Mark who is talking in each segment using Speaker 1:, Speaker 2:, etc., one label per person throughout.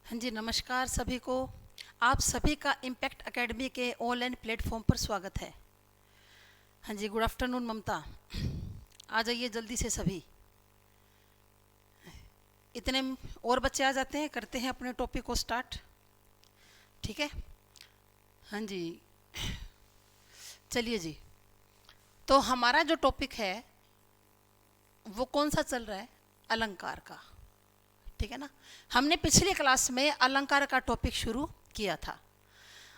Speaker 1: हाँ जी, नमस्कार सभी को। आप सभी का इम्पैक्ट एकेडमी के ऑनलाइन प्लेटफॉर्म पर स्वागत है। हाँ जी, गुड आफ्टरनून ममता। आ जाइए जल्दी से सभी। इतने और बच्चे आ जाते हैं, करते हैं अपने टॉपिक को स्टार्ट। ठीक है। हाँ जी, चलिए जी। तो हमारा जो टॉपिक है वो कौन सा चल रहा है? अलंकार का। ठीक है ना। हमने पिछली क्लास में अलंकार का टॉपिक शुरू किया था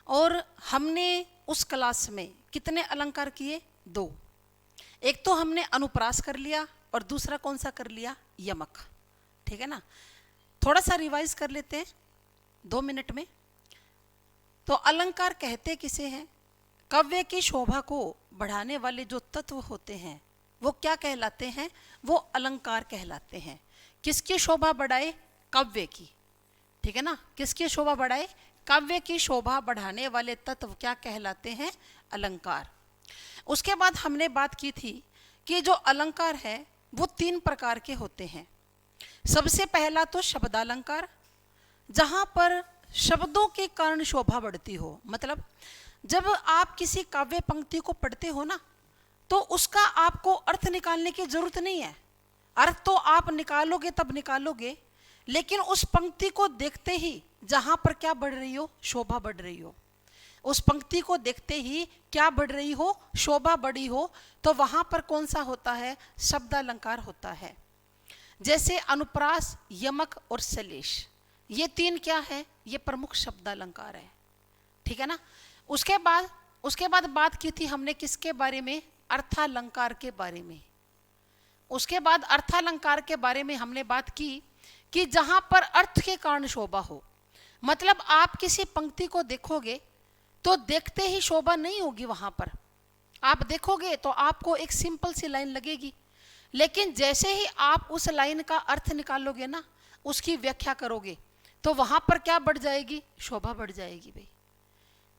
Speaker 1: और हमने उस क्लास में कितने अलंकार किए? 2। एक तो हमने अनुप्रास कर लिया और दूसरा कौन सा कर लिया? यमक। ठीक है ना। थोड़ा सा रिवाइज कर लेते हैं 2 मिनट में। तो अलंकार कहते किसे हैं? काव्य की शोभा को बढ़ाने वाले जो तत्व होते हैं वो क्या कहलाते हैं? वो अलंकार कहलाते हैं। किसकी शोभा बढ़ाए? काव्य की। ठीक है ना। किसकी शोभा बढ़ाए? काव्य की शोभा बढ़ाने वाले तत्व क्या कहलाते हैं? अलंकार। उसके बाद हमने बात की थी कि जो अलंकार है वो 3 प्रकार के होते हैं। सबसे पहला तो शब्दालंकार, जहां पर शब्दों के कारण शोभा बढ़ती हो। मतलब जब आप किसी काव्य पंक्ति को पढ़ते हो ना, तो उसका आपको अर्थ निकालने की जरूरत नहीं है। अर्थ तो आप निकालोगे तब निकालोगे, लेकिन उस पंक्ति को देखते ही जहां पर क्या बढ़ रही हो? शोभा बढ़ रही हो। उस पंक्ति को देखते ही क्या बढ़ रही हो? शोभा बढ़ी हो। तो वहां पर कौन सा होता है? शब्दालंकार होता है। जैसे अनुप्रास, यमक और सलेश, ये 3 क्या है? ये प्रमुख शब्दालंकार है। ठीक है ना। उसके बाद बात की थी हमने किसके बारे में? अर्थालंकार के बारे में। उसके बाद अर्थालंकार के बारे में हमने बात की कि जहां पर अर्थ के कारण शोभा हो। मतलब आप किसी पंक्ति को देखोगे तो देखते ही शोभा नहीं होगी। वहां पर आप देखोगे तो आपको एक सिंपल सी लाइन लगेगी, लेकिन जैसे ही आप उस लाइन का अर्थ निकालोगे ना, उसकी व्याख्या करोगे, तो वहां पर क्या बढ़ जाएगी? शोभा बढ़ जाएगी भाई।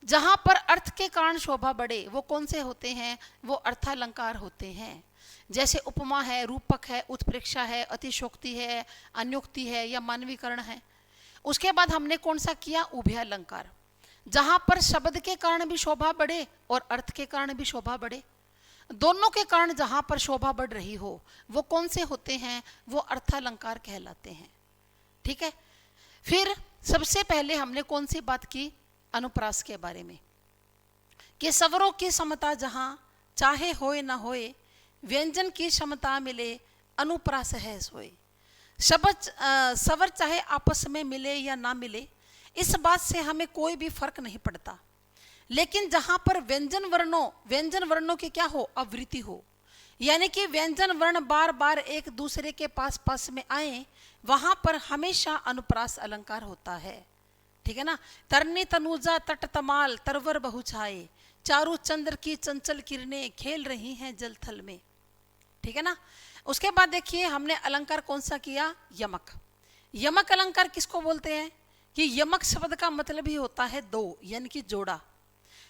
Speaker 1: जहां पर अर्थ के कारण शोभा बढ़े वो कौन से होते हैं? वो अर्थालंकार होते हैं। जैसे उपमा है, रूपक है, उत्प्रेक्षा है, अतिशोक्ति है, अन्योक्ति है या मानवीकरण है। उसके बाद हमने कौन सा किया? उभयालंकार, जहां पर शब्द के कारण भी शोभा बढ़े और अर्थ के कारण भी शोभा बढ़े। दोनों के कारण जहां पर शोभा बढ़ रही हो वो कौन से होते हैं? वो अर्थालंकार कहलाते हैं। ठीक है। फिर सबसे पहले हमने कौन सी बात की? अनुप्रास के बारे में, कि स्वरों की समता जहां चाहे होए ना होए, व्यंजन की क्षमता मिले, अनुप्रास है सोए। स्वर चाहे आपस में मिले या ना मिले, इस बात से हमें कोई भी फर्क नहीं पड़ता, लेकिन जहां पर व्यंजन वर्णों की क्या हो? आवृत्ति हो, यानी कि व्यंजन वर्ण बार बार एक दूसरे के पास पास में आए, वहां पर हमेशा अनुप्रास अलंकार होता है। ठीक है ना। तरनी तनुजा तट तमाल तरवर बहुछाए, चारु चंद्र की चंचल किरणें खेल रही हैं जल थल में। ठीक है ना। उसके बाद देखिए हमने अलंकार कौन सा किया? यमक। यमक अलंकार किसको बोलते हैं? कि यमक शब्द का मतलब ही होता है 2, यानी कि जोड़ा।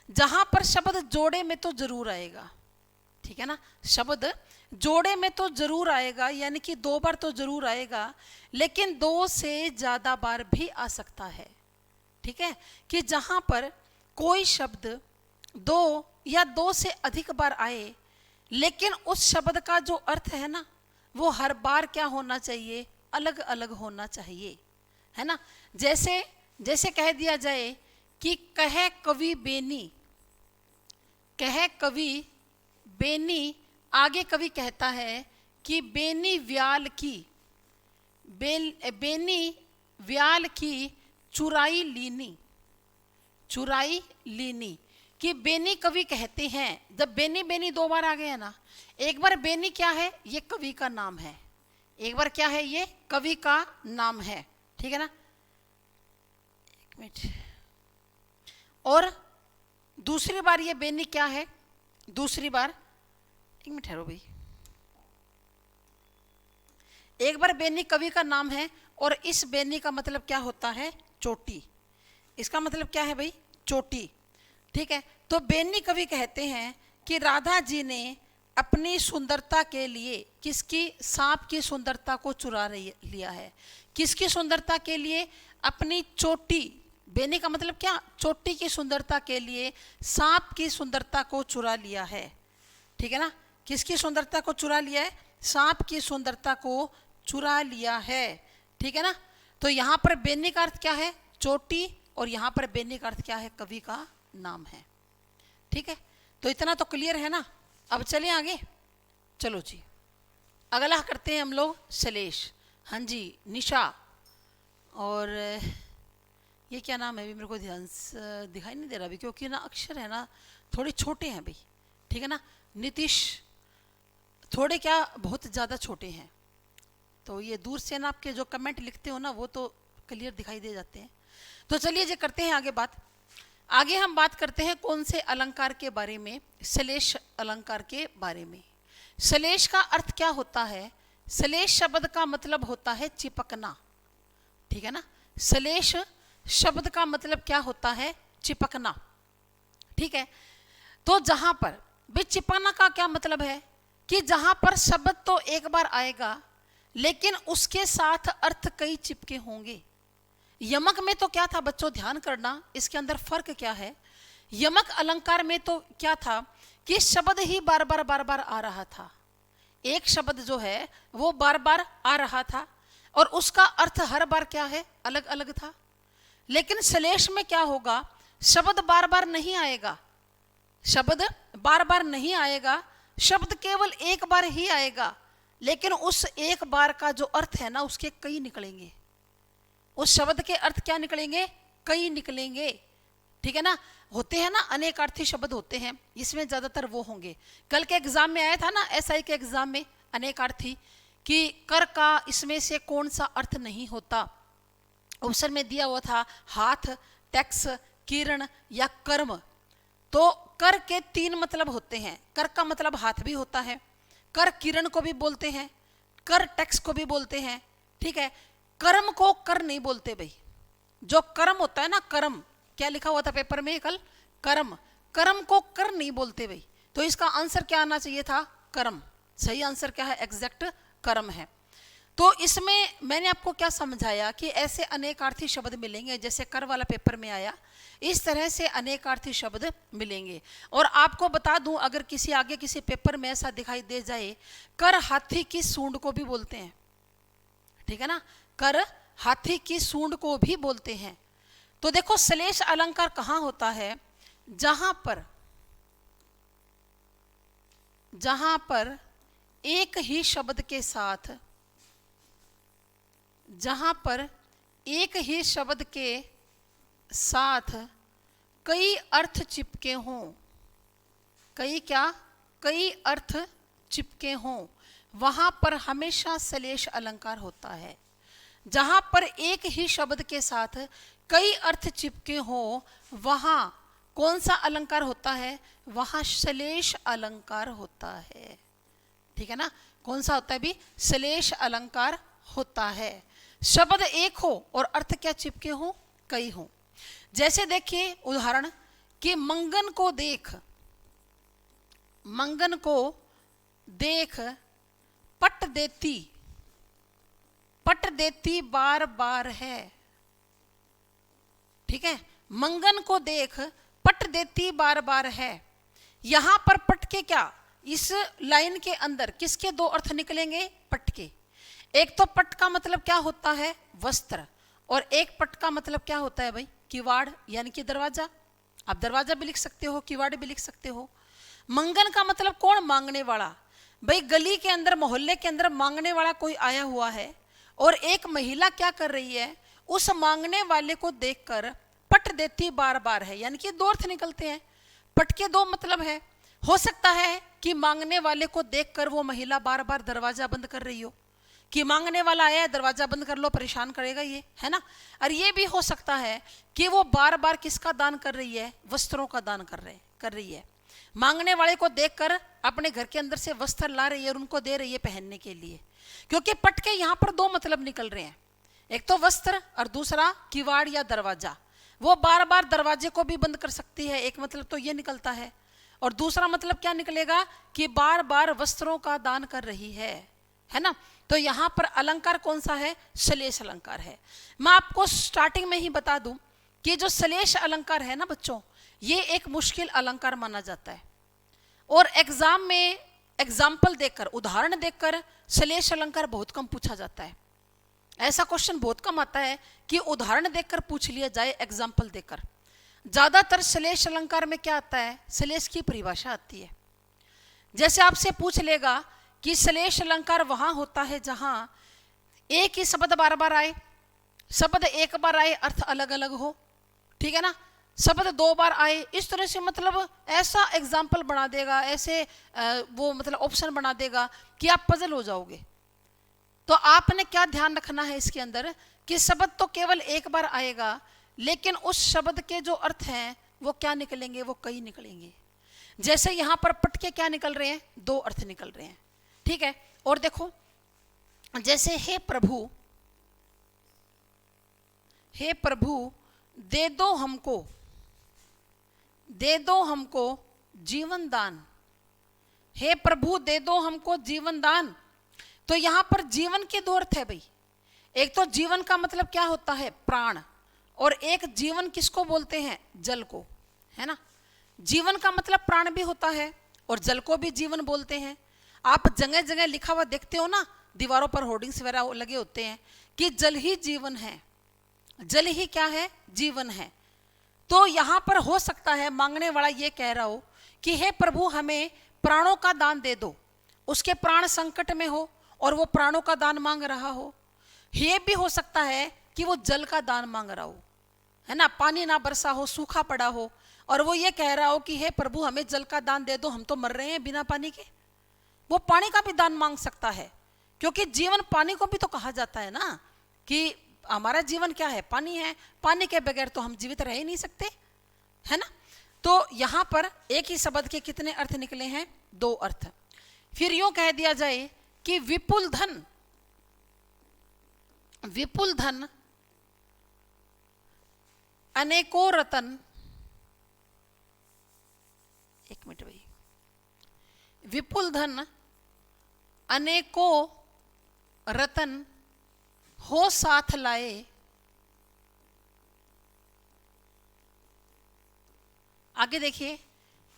Speaker 1: जहां पर शब्द जोड़े में तो जरूर आएगा। ठीक है ना। शब्द जोड़े में तो जरूर आएगा, यानी कि 2 बार तो जरूर आएगा, लेकिन 2 से ज्यादा बार भी आ सकता है। ठीक है। कि जहां पर कोई शब्द 2 या 2 से अधिक बार आए, लेकिन उस शब्द का जो अर्थ है ना, वो हर बार क्या होना चाहिए? अलग अलग होना चाहिए। है ना। जैसे जैसे कह दिया जाए कि कहे कवि बेनी, कहे कवि बेनी, आगे कवि कहता है कि बेनी व्याल की, बेनी व्याल की चुराई लीनी, चुराई लीनी। कि बेनी कवि कहते हैं। जब बेनी बेनी 2 बार आ गया ना, एक बार बेनी क्या है? ये कवि का नाम है। एक बार क्या है? ये कवि का नाम है। ठीक है ना। एक मिनट। और दूसरी बार ये बेनी क्या है? दूसरी बार, एक मिनट ठहरो भाई। एक बार बेनी कवि का नाम है, और इस बेनी का मतलब क्या होता है? चोटी। इसका मतलब क्या है भाई? चोटी। ठीक है। तो बेनी कवि कहते हैं कि राधा जी ने अपनी सुंदरता के लिए किसकी, सांप की सुंदरता को चुरा लिया है। किसकी सुंदरता के लिए, अपनी चोटी, बेने का मतलब क्या, चोटी की सुंदरता के लिए सांप की सुंदरता को चुरा लिया है। ठीक है ना, किसकी सुंदरता को चुरा लिया है, सांप की सुंदरता को चुरा लिया है। ठीक है ना, तो यहाँ पर बेने का अर्थ क्या है, चोटी, और यहाँ पर बेने का अर्थ क्या है, कवि का नाम है। ठीक है, तो इतना तो क्लियर है ना। अब चलें आगे, चलो जी अगला करते हैं हम लोग सलेश। हाँ जी निशा, और ये क्या नाम है अभी मेरे को ध्यान से दिखाई नहीं दे रहा अभी, क्योंकि ना अक्षर है ना थोड़े छोटे हैं भाई। ठीक है ना, नीतीश, थोड़े क्या बहुत ज़्यादा छोटे हैं, तो ये दूर से ना आपके जो कमेंट लिखते हो ना वो तो क्लियर दिखाई दे जाते हैं। तो चलिए जी करते हैं आगे बात। आगे हम बात करते हैं कौन से अलंकार के बारे में, सलेश अलंकार के बारे में। सलेश का अर्थ क्या होता है, सलेश शब्द का मतलब होता है चिपकना। ठीक है ना, सलेश शब्द का मतलब क्या होता है, चिपकना। ठीक है, तो जहां पर भी चिपकना का क्या मतलब है कि जहां पर शब्द तो एक बार आएगा लेकिन उसके साथ अर्थ कई चिपके होंगे। यमक में तो क्या था बच्चों, ध्यान करना, इसके अंदर फर्क क्या है। यमक अलंकार में तो क्या था कि शब्द ही बार बार आ रहा था, एक शब्द जो है वो बार बार आ रहा था और उसका अर्थ हर बार क्या है, अलग अलग था। लेकिन सलेश में क्या होगा, शब्द बार बार नहीं आएगा, शब्द बार बार नहीं आएगा, शब्द केवल एक बार ही आएगा, लेकिन उस एक बार का जो अर्थ है ना उसके कई निकलेंगे, उस शब्द के अर्थ क्या निकलेंगे, कई निकलेंगे। ठीक है ना, होते हैं ना अनेकार्थी शब्द होते हैं, इसमें ज्यादातर वो होंगे। कल के एग्जाम में आया था ना, एसआई के एग्जाम में अनेकार्थी, कि कर का इसमें से कौन सा अर्थ नहीं होता। ऑप्शन में दिया हुआ था हाथ, टैक्स, किरण या कर्म। तो कर के तीन मतलब होते हैं, कर का मतलब हाथ भी होता है, कर किरण को भी बोलते हैं, कर टैक्स को भी बोलते हैं। ठीक है, कर्म को कर नहीं बोलते भाई, जो कर्म होता है ना, कर्म, क्या लिखा हुआ था पेपर में कल, कर्म, कर्म को कर नहीं बोलते भाई। तो इसका आंसर क्या आना चाहिए था, कर्म। सही आंसर क्या है, एग्जैक्ट कर्म है। तो इसमें मैंने आपको क्या समझाया कि ऐसे अनेकार्थी शब्द मिलेंगे, जैसे कर वाला पेपर में आया, इस तरह से अनेकार्थी शब्द मिलेंगे। और आपको बता दूं, अगर किसी आगे किसी पेपर में ऐसा दिखाई दे जाए, कर हाथी की सूंड को भी बोलते हैं। ठीक है ना, कर हाथी की सूंड को भी बोलते हैं। तो देखो सलेश अलंकार कहां होता है, जहां पर एक ही शब्द के साथ, जहां पर एक ही शब्द के साथ कई अर्थ चिपके हों, कई क्या, कई अर्थ चिपके हों, वहां पर हमेशा सलेश अलंकार होता है। जहां पर एक ही शब्द के साथ कई अर्थ चिपके हों, वहां कौन सा अलंकार होता है, वहां सलेश अलंकार होता है। ठीक है ना, कौन सा होता है भी, सलेश अलंकार होता है। शब्द एक हो और अर्थ क्या चिपके हो, कई हो। जैसे देखिए उदाहरण कि मंगन को देख, मंगन को देख पट देती, पट देती बार बार है। ठीक है, मंगन को देख पट देती बार बार है। यहां पर पट के क्या, इस लाइन के अंदर किसके दो अर्थ निकलेंगे, पट के। एक तो पट का मतलब क्या होता है, वस्त्र, और एक पट का मतलब क्या होता है भाई, किवाड़ यानी कि दरवाजा। आप दरवाजा भी लिख सकते हो, किवाड़ भी लिख सकते हो। मंगन का मतलब कौन, मांगने वाला। भाई गली के अंदर, मोहल्ले के अंदर मांगने वाला कोई आया हुआ है और एक महिला क्या कर रही है, उस मांगने वाले को देखकर पट देती बार बार है, यानी कि दो अर्थ निकलते हैं। पट के दो मतलब है, हो सकता है कि मांगने वाले को देखकर वो महिला बार बार दरवाजा बंद कर रही हो, कि मांगने वाला आया है दरवाजा बंद कर लो, परेशान करेगा ये, है ना। और ये भी हो सकता है कि वो बार बार किसका दान कर रही है, वस्त्रों का दान कर रही है। मांगने वाले को देखकर अपने घर के अंदर से वस्त्र ला रही है और उनको दे रही है पहनने के लिए। क्योंकि पट के यहाँ पर दो मतलब निकल रहे हैं, एक तो वस्त्र और दूसरा किवाड़ या दरवाजा। वो बार बार दरवाजे को भी बंद कर सकती है, एक मतलब तो ये निकलता है। और दूसरा मतलब क्या निकलेगा कि बार बार वस्त्रों का दान कर रही है ना। तो यहां पर अलंकार कौन सा है, श्लेष अलंकार है। मैं आपको स्टार्टिंग में ही बता दूं कि जो श्लेष अलंकार है ना बच्चों, ये एक मुश्किल अलंकार माना जाता है और एग्जाम में एग्जाम्पल देकर, उदाहरण देकर श्लेष अलंकार बहुत कम पूछा जाता है। ऐसा क्वेश्चन बहुत कम आता है कि उदाहरण देकर पूछ लिया जाए, एग्जाम्पल देकर। ज्यादातर श्लेष अलंकार में क्या आता है, श्लेष की परिभाषा आती है। जैसे आपसे पूछ लेगा कि श्लेष अलंकार वहां होता है जहां एक ही शब्द बार बार आए, शब्द एक बार आए अर्थ अलग अलग हो, ठीक है ना, शब्द दो बार आए, इस तरह से मतलब ऐसा एग्जाम्पल बना देगा, ऐसे वो मतलब ऑप्शन बना देगा कि आप पजल हो जाओगे। तो आपने क्या ध्यान रखना है इसके अंदर कि शब्द तो केवल एक बार आएगा, लेकिन उस शब्द के जो अर्थ हैं वो क्या निकलेंगे, वो कई निकलेंगे। जैसे यहां पर पट के क्या निकल रहे हैं, दो अर्थ निकल रहे हैं, ठीक है। और देखो जैसे हे प्रभु, हे प्रभु दे दो हमको, दे दो हमको जीवन दान, हे प्रभु दे दो हमको जीवन दान। तो यहां पर जीवन के दो अर्थ है भाई। एक तो जीवन का मतलब क्या होता है, प्राण, और एक जीवन किसको बोलते हैं, जल को, है ना। जीवन का मतलब प्राण भी होता है और जल को भी जीवन बोलते हैं। आप जगह जगह लिखा हुआ देखते हो ना, दीवारों पर होर्डिंग्स वगैरह लगे होते हैं कि जल ही जीवन है, जल ही क्या है, जीवन है। तो यहां पर हो सकता है मांगने वाला ये कह रहा हो कि हे प्रभु हमें प्राणों का दान दे दो, उसके प्राण संकट में हो और वो प्राणों का दान मांग रहा हो। ये भी हो सकता है कि वो जल का दान मांग रहा हो, है ना, पानी ना बरसा हो, सूखा पड़ा हो, और वो ये कह रहा हो कि हे प्रभु हमें जल का दान दे दो, हम तो मर रहे हैं बिना पानी के। वो पानी का भी दान मांग सकता है, क्योंकि जीवन पानी को भी तो कहा जाता है ना, कि हमारा जीवन क्या है, पानी है, पानी के बगैर तो हम जीवित रह ही नहीं सकते, है ना। तो यहां पर एक ही शब्द के कितने अर्थ निकले हैं, दो अर्थ। फिर यूं कह दिया जाए कि विपुल धन, विपुल धन अनेकों रतन, एक मिनट भाई, विपुल धन अनेकों रतन हो साथ लाए, आगे देखिए,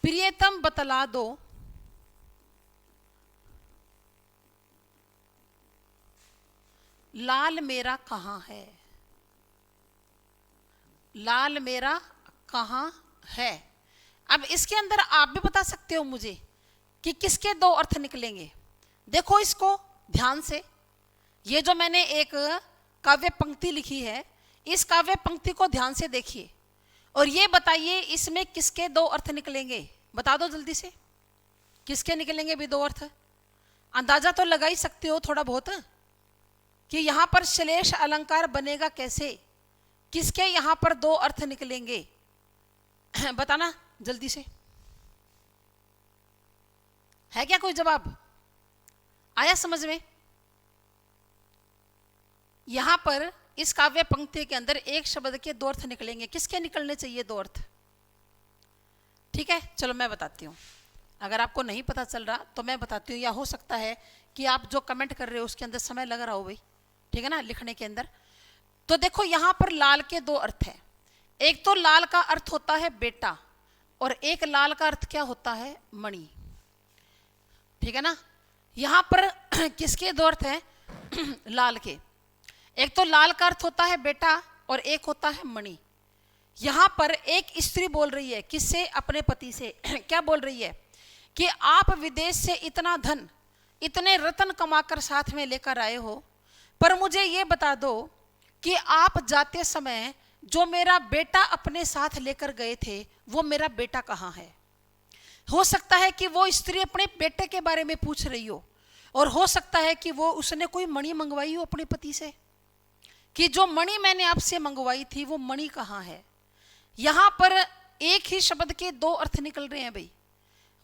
Speaker 1: प्रियतम बतला दो, लाल मेरा कहां है, लाल मेरा कहां है। अब इसके अंदर आप भी बता सकते हो मुझे कि किसके दो अर्थ निकलेंगे। देखो इसको ध्यान से, ये जो मैंने एक काव्य पंक्ति लिखी है, इस काव्य पंक्ति को ध्यान से देखिए और ये बताइए इसमें किसके दो अर्थ निकलेंगे, बता दो जल्दी से, किसके निकलेंगे भी दो अर्थ। अंदाजा तो लगा ही सकते हो थोड़ा बहुत कि यहां पर श्लेष अलंकार बनेगा कैसे, किसके यहां पर दो अर्थ निकलेंगे, बताना जल्दी से। है क्या कोई जवाब, आया समझ में। यहां पर इस काव्य पंक्ति के अंदर एक शब्द के दो अर्थ निकलेंगे, किसके निकलने चाहिए दो अर्थ, ठीक है। चलो मैं बताती हूं, अगर आपको नहीं पता चल रहा तो मैं बताती हूँ, या हो सकता है कि आप जो कमेंट कर रहे हो उसके अंदर समय लग रहा हो भाई, ठीक है ना, लिखने के अंदर। तो देखो यहां पर लाल के दो अर्थ है, एक तो लाल का अर्थ होता है बेटा और एक लाल का अर्थ क्या होता है, मणि, ठीक है ना। यहां पर किसके दो अर्थ है, लाल के, एक तो लाल का अर्थ होता है बेटा और एक होता है मणि। यहां पर एक स्त्री बोल रही है, किससे, अपने पति से, क्या बोल रही है कि आप विदेश से इतना धन, इतने रत्न कमाकर साथ में लेकर आए हो, पर मुझे ये बता दो कि आप जाते समय जो मेरा बेटा अपने साथ लेकर गए थे वो मेरा बेटा कहाँ है। हो सकता है कि वो स्त्री अपने बेटे के बारे में पूछ रही हो, और हो सकता है कि वो उसने कोई मणि मंगवाई हो अपने पति से कि जो मणि मैंने आपसे मंगवाई थी वो मणि कहाँ है। यहां पर एक ही शब्द के दो अर्थ निकल रहे हैं भाई।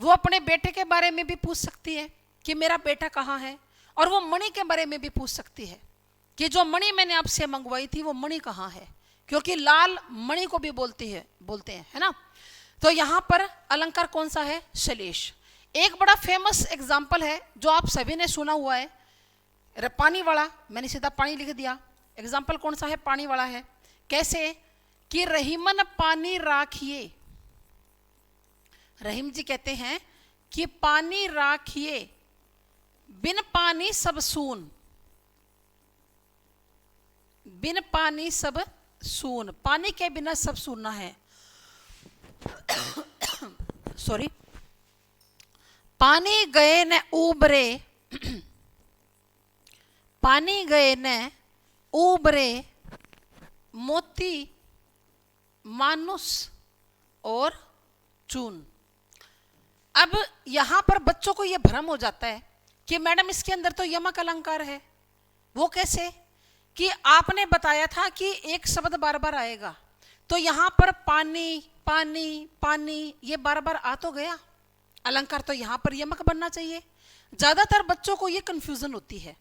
Speaker 1: वो अपने बेटे के बारे में भी पूछ सकती है कि मेरा बेटा कहाँ है, और वो मणि के बारे में भी पूछ सकती है कि जो मणि मैंने आपसे मंगवाई थी वो मणि कहाँ है, क्योंकि लाल मणि को भी बोलते हैं, है ना। तो यहां पर अलंकार कौन सा है? श्लेष। एक बड़ा फेमस एग्जाम्पल है जो आप सभी ने सुना हुआ है, पानी वाला। मैंने सीधा पानी लिख दिया। एग्जाम्पल कौन सा है? पानी वाला है। कैसे? कि रहीमन पानी राखिए। रहीम जी कहते हैं कि पानी राखिए, बिन पानी सब सून, बिन पानी सब सून। पानी के बिना सब सूना है। सॉरी। पानी गए न उबरे, पानी गए न उबरे, मोती मानुस और चून। अब यहां पर बच्चों को यह भ्रम हो जाता है कि मैडम इसके अंदर तो यमक अलंकार है। वो कैसे? कि आपने बताया था कि एक शब्द बार बार आएगा, तो यहां पर पानी पानी पानी ये बार बार आ तो गया, अलंकार तो यहां पर यमक बनना चाहिए। ज्यादातर बच्चों को ये कंफ्यूजन होती है।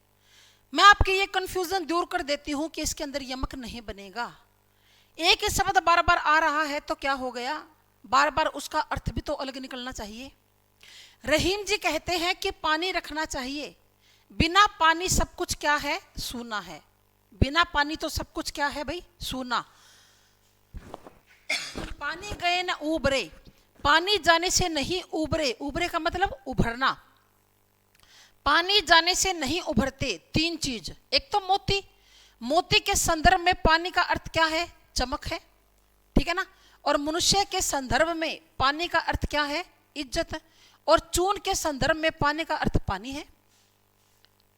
Speaker 1: मैं आपकी ये कंफ्यूजन दूर कर देती हूं कि इसके अंदर यमक नहीं बनेगा। एक ही शब्द बार बार आ रहा है तो क्या हो गया? बार बार उसका अर्थ भी तो अलग निकलना चाहिए। रहीम जी कहते हैं कि पानी रखना चाहिए, बिना पानी सब कुछ क्या है? सूना है। बिना पानी तो सब कुछ क्या है भाई? सूना। पानी गए न उबरे, पानी जाने से नहीं उबरे। उबरे का मतलब उभरना। पानी जाने से नहीं उभरते तीन चीज। एक तो मोती, मोती के संदर्भ में पानी का अर्थ क्या है? चमक है, ठीक है ना। और मनुष्य के संदर्भ में पानी का अर्थ क्या है? इज्जत। और चून के संदर्भ में पानी का अर्थ पानी है,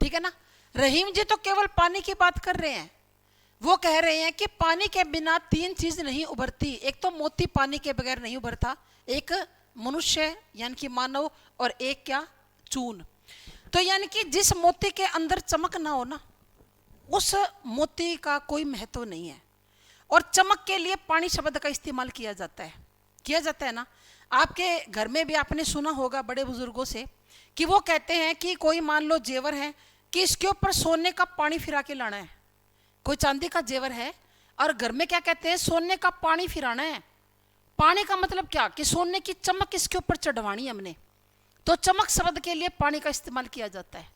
Speaker 1: ठीक है ना। रहीम जी तो केवल पानी की बात कर रहे हैं। वो कह रहे हैं कि पानी के बिना तीन चीज नहीं उभरती। एक तो मोती पानी के बगैर नहीं उभरता, एक मनुष्य यानी कि मानव, और एक क्या? चून। तो यानी कि जिस मोती के अंदर चमक ना हो ना, उस मोती का कोई महत्व नहीं है। और चमक के लिए पानी शब्द का इस्तेमाल किया जाता है ना। आपके घर में भी आपने सुना होगा बड़े बुजुर्गों से कि वो कहते हैं कि कोई मान लो जेवर है कि इसके ऊपर सोने का पानी फिरा के लाना है। कोई चांदी का जेवर है और घर में क्या कहते हैं? सोने का पानी फिराना है। पानी का मतलब क्या? कि सोने की चमक इसके ऊपर चढ़वानी है हमने। तो चमक शब्द के लिए पानी का इस्तेमाल किया जाता है,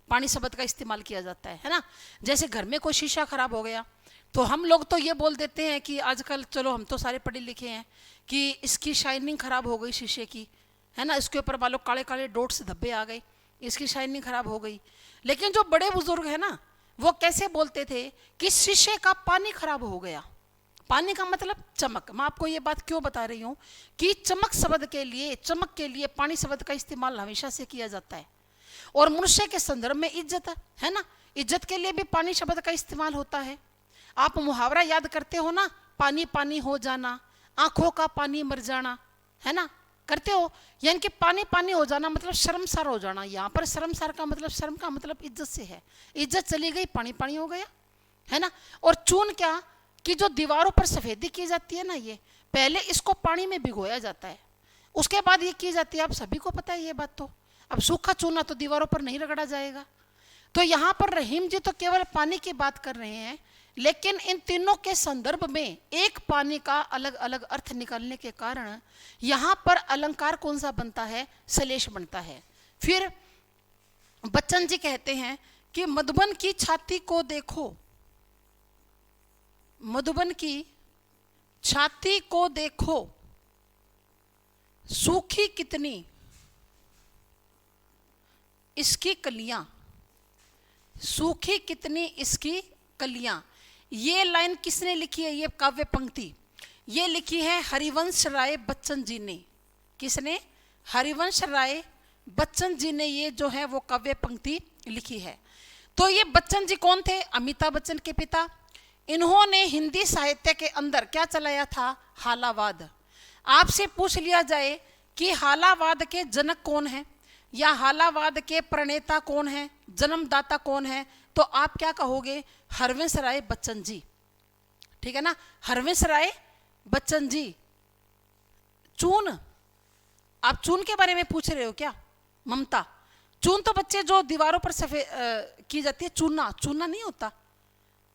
Speaker 1: पानी शब्द का इस्तेमाल किया जाता है ना। जैसे घर में कोई शीशा खराब हो गया तो हम लोग तो ये बोल देते हैं कि आजकल चलो हम तो सारे पढ़े लिखे हैं कि इसकी शाइनिंग खराब हो गई शीशे की, है ना। इसके ऊपर वालों काले काले डॉट्स धब्बे आ गए, इसकी शाइनिंग खराब हो गई। लेकिन जो बड़े बुजुर्ग है ना, वो कैसे बोलते थे कि शीशे का पानी खराब हो गया। पानी का मतलब चमक। मैं आपको ये बात क्यों बता रही हूँ कि चमक शब्द के लिए, चमक के लिए पानी शब्द का इस्तेमाल हमेशा से किया जाता है। और मनुष्य के संदर्भ में इज्जत है ना, इज्जत के लिए भी पानी शब्द का इस्तेमाल होता है। आप मुहावरा याद करते हो ना, पानी पानी हो जाना, आंखों का पानी मर जाना, है ना, करते हो। यानी कि पानी पानी हो जाना मतलब शर्मसार हो जाना। यहाँ पर शर्मसार का मतलब, शर्म का मतलब इज्जत से है। इज्जत चली गई, पानी पानी हो गया, है ना। और चून क्या? कि जो दीवारों पर सफेदी की जाती है ना, ये पहले इसको पानी में भिगोया जाता है, उसके बाद ये की जाती है। आप सभी को पता है ये बात। तो अब सूखा चूना तो दीवारों पर नहीं रगड़ा जाएगा। तो यहाँ पर रहीम जी तो केवल पानी की बात कर रहे हैं, लेकिन इन तीनों के संदर्भ में एक पानी का अलग अलग अर्थ निकालने के कारण यहाँ पर अलंकार कौन सा बनता है? श्लेष बनता है। फिर बच्चन जी कहते हैं कि मधुबन की छाती को देखो, मधुबन की छाती को देखो, सूखी कितनी इसकी कलियां, सूखी कितनी इसकी कलियां। ये लाइन किसने लिखी है? ये काव्य पंक्ति ये लिखी है हरिवंश राय बच्चन जी ने। किसने? हरिवंश राय बच्चन जी ने ये जो है वो काव्य पंक्ति लिखी है। तो ये बच्चन जी कौन थे? अमिताभ बच्चन के पिता। इन्होंने हिंदी साहित्य के अंदर क्या चलाया था? हालावाद। आपसे पूछ लिया जाए कि हालावाद के जनक कौन है या हालावाद के प्रणेता कौन है, जन्मदाता कौन है, तो आप क्या कहोगे? हरवंश राय बच्चन जी, ठीक है ना। हरवंश राय बच्चन जी। चून, आप चून के बारे में पूछ रहे हो क्या? ममता, चून तो बच्चे जो दीवारों पर सफेद की जाती है, चूना, चूना नहीं होता।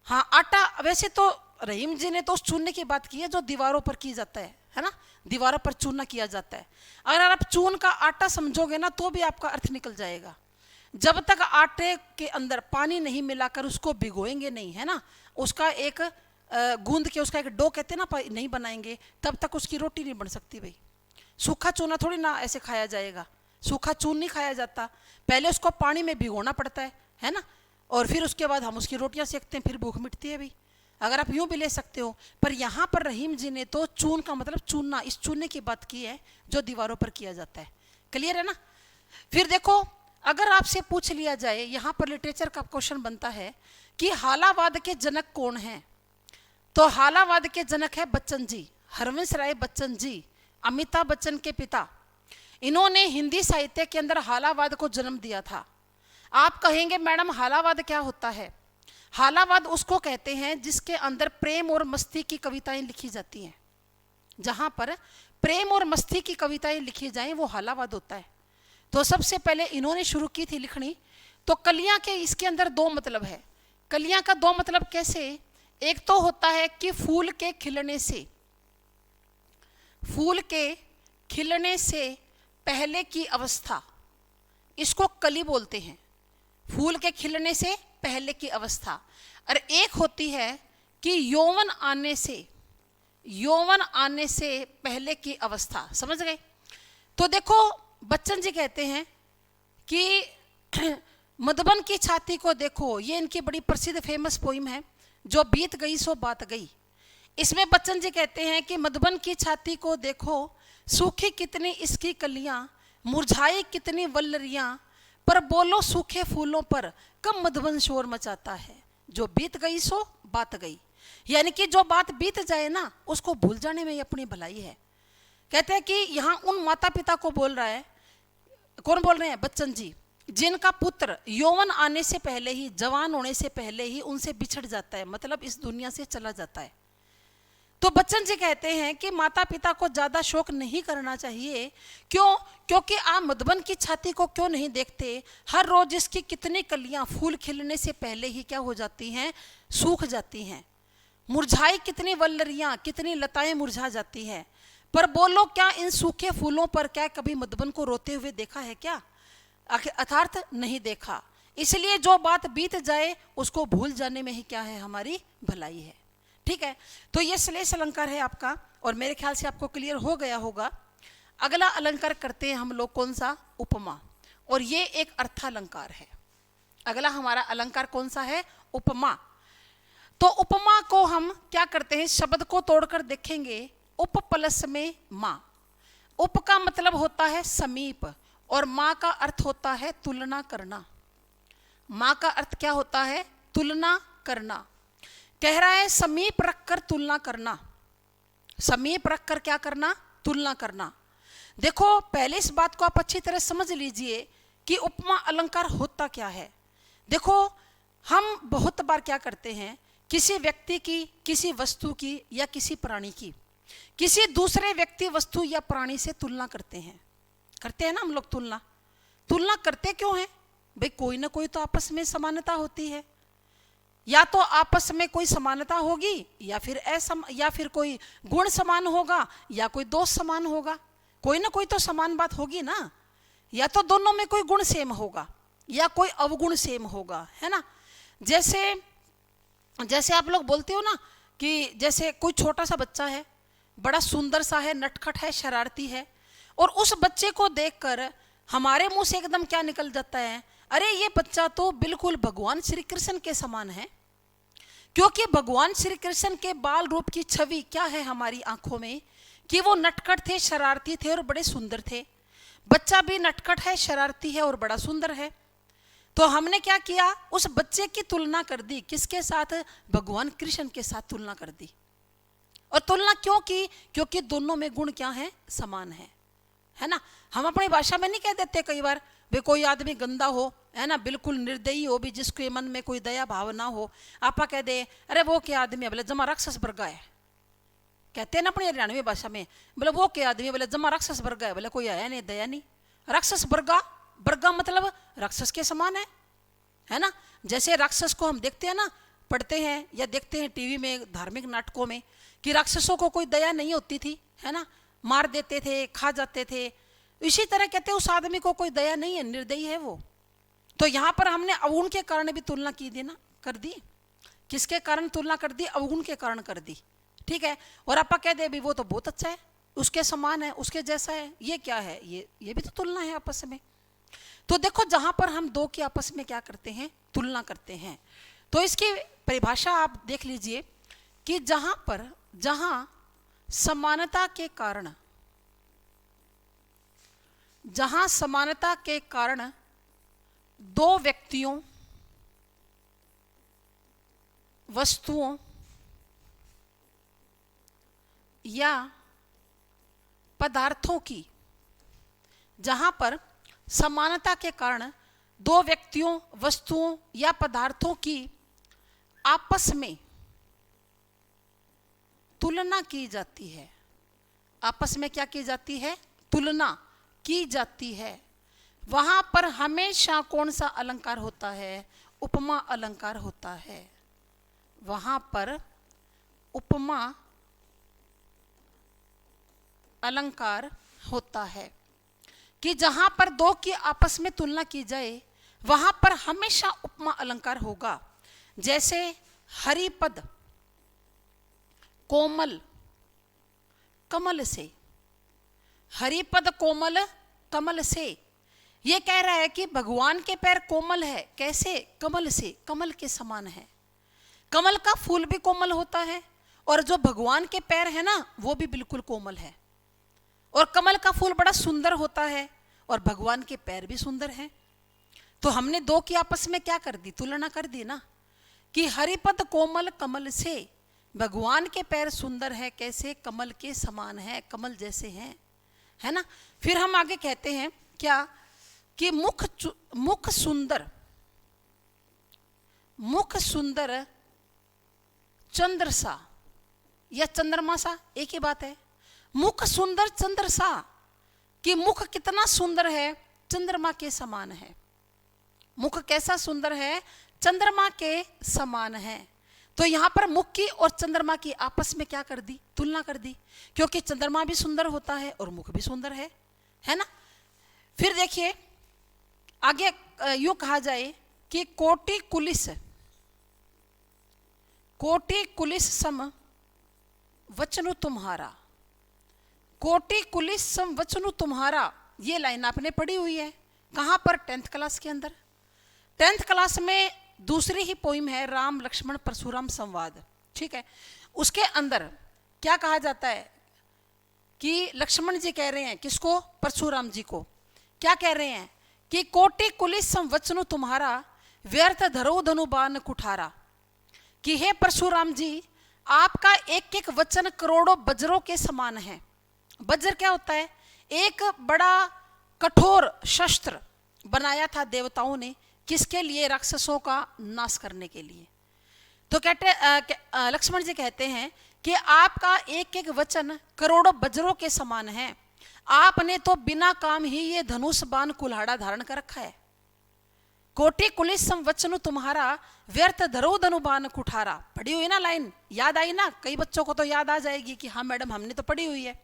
Speaker 1: हाँ, आटा। वैसे तो रहीम जी ने तो उस चूनने की बात की है जो दीवारों पर की जाता है ना, दीवारों पर चूना किया जाता है। अगर आप चून का आटा समझोगे ना तो भी आपका अर्थ निकल जाएगा। जब तक आटे के अंदर पानी नहीं मिलाकर उसको भिगोएंगे नहीं, है ना, उसका एक गूंद के उसका एक डो कहते हैं ना, नहीं बनाएंगे, तब तक उसकी रोटी नहीं बन सकती भाई। सूखा चूना थोड़ी ना ऐसे खाया जाएगा, सूखा चून नहीं खाया जाता, पहले उसको पानी में भिगोना पड़ता है ना, और फिर उसके बाद हम उसकी रोटियां सेकते हैं, फिर भूख मिटती है भाई। अगर आप यूं भी ले सकते हो, पर यहाँ पर रहीम जी ने तो चून का मतलब चूनना, इस चूनने की बात की है जो दीवारों पर किया जाता है। क्लियर है ना। फिर देखो, अगर आपसे पूछ लिया जाए, यहाँ पर लिटरेचर का क्वेश्चन बनता है कि हालावाद के जनक कौन हैं, तो हालावाद के जनक है बच्चन जी, हरवंश राय बच्चन जी, अमिताभ बच्चन के पिता। इन्होंने हिंदी साहित्य के अंदर हालावाद को जन्म दिया था। आप कहेंगे मैडम हालावाद क्या होता है? हालावाद उसको कहते हैं जिसके अंदर प्रेम और मस्ती की कविताएं लिखी जाती हैं। जहां पर प्रेम और मस्ती की कविताएं लिखी जाएं वो हालावाद होता है। तो सबसे पहले इन्होंने शुरू की थी लिखनी। तो कलियां के इसके अंदर दो मतलब है। कलियां का दो मतलब कैसे? एक तो होता है कि फूल के खिलने से, फूल के खिलने से पहले की अवस्था, इसको कली बोलते हैं, फूल के खिलने से पहले की अवस्था। और एक होती है कि यौवन आने से, यौवन आने से पहले की अवस्था। समझ गए? तो देखो बच्चन जी कहते हैं कि मधुबन की छाती को देखो, ये इनकी बड़ी प्रसिद्ध फेमस पोइम है, जो बीत गई सो बात गई। इसमें बच्चन जी कहते हैं कि मधुबन की छाती को देखो, सूखी कितनी इसकी कलियां, मुरझाई कितनी वल्लरियां, पर बोलो सूखे फूलों पर कब मधुबन शोर मचाता है। जो बीत गई सो बात गई, यानी कि जो बात बीत जाए ना उसको भूल जाने में ही अपनी भलाई है। कहते हैं कि यहाँ उन माता पिता को बोल रहा है, कौन बोल रहे हैं? बच्चन जी, जिनका पुत्र यौवन आने से पहले ही, जवान होने से पहले ही उनसे बिछड़ जाता है, मतलब इस दुनिया से चला जाता है। तो बच्चन जी कहते हैं कि माता पिता को ज्यादा शोक नहीं करना चाहिए। क्यों? क्योंकि आप मधुबन की छाती को क्यों नहीं देखते? हर रोज इसकी कितनी कलियां फूल खिलने से पहले ही क्या हो जाती हैं? सूख जाती हैं। मुरझाई कितनी वल्लरियां, कितनी लताएं मुरझा जाती हैं। पर बोलो क्या इन सूखे फूलों पर क्या कभी मधुबन को रोते हुए देखा है क्या? अर्थात नहीं देखा। इसलिए जो बात बीत जाए उसको भूल जाने में ही क्या है? हमारी भलाई है। ठीक है, तो ये श्लेष अलंकार है आपका, और मेरे ख्याल से आपको क्लियर हो गया होगा। अगला अलंकार करते हैं हम लोग, कौन सा? उपमा, और ये एक अर्थालंकार है। अगला हमारा अलंकार कौन सा है? उपमा। तो उपमा को हम क्या करते हैं? शब्द को तोड़कर देखेंगे। उप प्लस में माँ। उप का मतलब होता है समीप, और माँ का अर्थ होता है तुलना करना। माँ का अर्थ क्या होता है? तुलना करना। कह रहा है समीप रखकर तुलना करना। समीप रखकर क्या करना? तुलना करना। देखो पहले इस बात को आप अच्छी तरह समझ लीजिए कि उपमा अलंकार होता क्या है। देखो हम बहुत बार क्या करते हैं, किसी व्यक्ति की, किसी वस्तु की या किसी प्राणी की किसी दूसरे व्यक्ति, वस्तु या प्राणी से तुलना करते हैं ना हम लोग। तुलना करते क्यों हैं भाई? कोई ना कोई तो आपस में समानता होती है, या तो आपस में कोई समानता होगी, या फिर कोई गुण समान होगा, या कोई दोष समान होगा। कोई ना कोई तो समान बात होगी ना। या तो दोनों में कोई गुण सेम होगा, या कोई अवगुण सेम होगा, है ना। जैसे आप लोग बोलते हो ना कि जैसे कोई छोटा सा बच्चा है, बड़ा सुंदर सा है, नटखट है, शरारती है, और उस बच्चे को देखकर हमारे मुंह से एकदम क्या निकल जाता है? अरे ये बच्चा तो बिल्कुल भगवान श्री कृष्ण के समान है। क्योंकि भगवान श्री कृष्ण के बाल रूप की छवि क्या है हमारी आंखों में? कि वो नटखट थे, शरारती थे और बड़े सुंदर थे। बच्चा भी नटखट है, शरारती है और बड़ा सुंदर है। तो हमने क्या किया? उस बच्चे की तुलना कर दी। किसके साथ? भगवान कृष्ण के साथ तुलना कर दी। और तुलना क्यों की? क्योंकि दोनों में गुण क्या है? समान है ना। हम अपनी भाषा में नहीं कह देते कई बार भाई कोई आदमी गंदा हो, है ना, बिल्कुल निर्दयी हो भी, जिसके मन में कोई दया भाव ना हो, आपा कह दे अरे वो क्या आदमी है, बोले जमा राक्षस वर्गा है। कहते हैं ना अपनी हरियाणवी भाषा में, बोले वो क्या आदमी है, बोले जमा राक्षस वर्गा है, बोले कोई आया नहीं, दया नहीं। राक्षस वर्गा मतलब राक्षस के समान है ना। जैसे राक्षस को हम देखते हैं ना पढ़ते हैं या देखते हैं टीवी में, धार्मिक नाटकों में, कि राक्षसों को कोई दया नहीं होती थी, है ना, मार देते थे, खा जाते थे। इसी तरह कहते हैं उस आदमी को कोई दया नहीं है, निर्दयी है वो। तो यहाँ पर हमने अवगुण के कारण भी तुलना की देना कर दी। किसके कारण तुलना कर दी? अवगुण के कारण कर दी, ठीक है। और आप कह दे भी वो तो बहुत अच्छा है, उसके समान है, उसके जैसा है, ये क्या है? ये भी तो तुलना है आपस में। तो देखो जहां पर हम दो की आपस में क्या करते हैं? तुलना करते हैं। तो इसकी परिभाषा आप देख लीजिए कि जहां समानता के कारण दो व्यक्तियों, वस्तुओं या पदार्थों की, जहां पर समानता के कारण दो व्यक्तियों, वस्तुओं या पदार्थों की आपस में तुलना की जाती है। आपस में क्या की जाती है? तुलना की जाती है। वहां पर हमेशा कौन सा अलंकार होता है? उपमा अलंकार होता है। वहां पर उपमा अलंकार होता है कि जहां पर दो की आपस में तुलना की जाए वहां पर हमेशा उपमा अलंकार होगा। जैसे हरिपद कोमल कमल से, हरिपद कोमल कमल से, ये कह रहा है कि भगवान के पैर कोमल है। कैसे? कमल से, कमल के समान है। कमल का फूल भी कोमल होता है और जो भगवान के पैर है ना वो भी बिल्कुल कोमल है। और कमल का फूल बड़ा सुंदर होता है और भगवान के पैर भी सुंदर हैं। तो हमने दो की आपस में क्या कर दी? तुलना कर दी ना, कि हरिपद कोमल कमल से, भगवान के पैर सुंदर है। कैसे? कमल के समान है, कमल जैसे हैं, है ना। फिर हम आगे कहते हैं क्या कि मुख सुंदर चंद्र सा या चंद्रमा सा, एक ही बात है। मुख सुंदर चंद्र सा, कि मुख कितना सुंदर है? चंद्रमा के समान है। मुख कैसा सुंदर है? चंद्रमा के समान है। तो यहां पर मुख की और चंद्रमा की आपस में क्या कर दी? तुलना कर दी, क्योंकि चंद्रमा भी सुंदर होता है और मुख भी सुंदर है ना। फिर देखिए आगे यूं कहा जाए कि कोटि कुलिस सम वचनु तुम्हारा, कोटि कुलिस सम वचनु तुम्हारा, ये लाइन आपने पढ़ी हुई है। कहां पर? 10th क्लास के अंदर। 10th क्लास में दूसरी ही पोइम है राम लक्ष्मण परशुराम संवाद, ठीक है। उसके अंदर क्या कहा जाता है कि लक्ष्मण जी कह रहे हैं किसको? परशुराम जी को। क्या कह रहे हैं कि कोटि कुलिस सम वचनु तुम्हारा, व्यर्थ धरो धनुबान कुठारा, कि हे परशुराम जी आपका एक एक वचन करोड़ों वज्रों के समान है। वज्र क्या होता है? एक बड़ा कठोर शस्त्र बनाया था देवताओं ने, किसके लिए? राक्षसों का नाश करने के लिए। तो कहते लक्ष्मण जी कहते हैं कि आपका एक एक वचन करोड़ों वज्रों के समान है। आपने तो बिना काम ही ये धनुष बाण कुल्हाड़ा धारण कर रखा है। कोटि कुलिस सम वचनु तुम्हारा, व्यर्थ धरो धनुबान कुठारा। पढ़ी हुई ना लाइन? याद आई ना? कई बच्चों को तो याद आ जाएगी कि हाँ मैडम हमने तो पढ़ी हुई है,